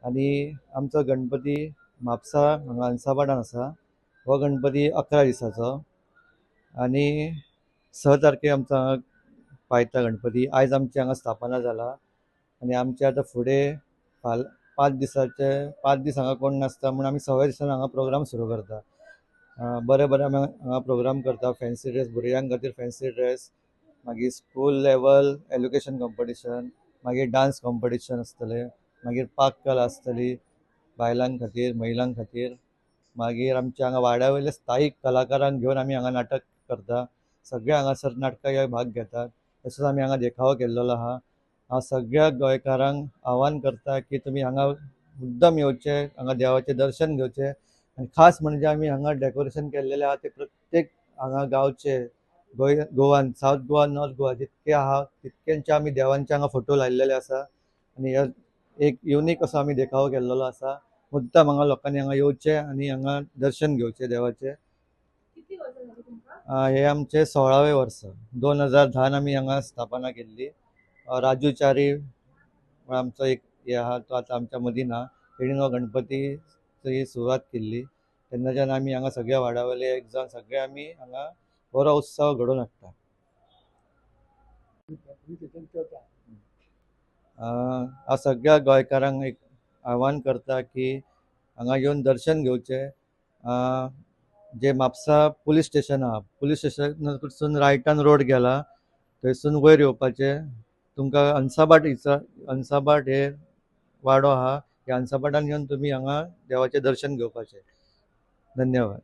आणि आमचो गणपती म्हापसा हांगा अंसापाटान आसा। हो गणपती 11 दिसाचो आणि 6 तारखेक आमचो हांगा पायता गणपती। आयज आमची हांगा स्थापना जाला आणि आमचे आतां फुडें 5 दीस हांगा कोण नासता म्हूण आमी 6व्या दिसांनी हांगा प्रोग्राम सुरू करता। बरे बरे आमी हांगा प्रोग्राम करता। फॅन्सी ड्रेस भुरग्यां खातीर फॅन्सी ड्रेस, मागीर स्कूल लेवल एज्युकेशन कॉम्पिटिशन, मागीर डान्स कॉम्पिटिशन आसतलें, मागीर पाक कला आसतली बायलां खातीर महिलां खातीर। मागीर आमच्या हांगा वाड्या वयले स्थायीक कलाकारांक घेवन आमी हांगा नाटक करता। सगळे हांगासर नाटकां ह्या भाग घेतात। तसोच आमी हांगा देखावो केल्लो आहा। हांव सगळ्या गोंयकारांक आव्हान करता की तुमी हांगा मुद्दम येवचे, हांगा देवाचें दर्शन घेवचें आनी खास म्हणजे आमी हांगा डेकोरेशन केल्लेलें आहा ते प्रत्येक हांगा गांवचे गोवान सावथ गोवा नॉर्थ गोवा जितके आहा तितक्यांचे आमी देवांचे हांगा फोटो लायलेले आसा आनी एक युनीक असो आमी देखावो केल्लो आसा। मुद्दम हांगा लोकांनी हांगा येवचें आनी हांगा दर्शन घेवचें देवाचें। हे आमचे 16वें वर्स। 2010 आमी हांगा स्थापना केल्ली। राजूचारी आमचो एक हे आहा तो आतां आमच्या मदीं ना। तेणीन हो गणपतीची सुरवात केल्ली। तेन्नाच्यान आमी हांगा सगळ्या वाड्यावयले एक जावन सगळे आमी हांगा बरो उत्सव घडोवन हाडटा। हांव सगळ्या गोंयकारांक एक आव्हान करता की हांगा येवन दर्शन घेवचें। जे म्हापसा पुलीस स्टेशन आहा, पुलीस स्टेशनाकडसून रायटान रोड गेला, थंयसून वयर येवपाचें। तुमकां अंसाबाट हे वाडो आहा, ह्या अंसापाटान येवन तुमी हांगा देवाचें दर्शन घेवपाचें। धन्यवाद।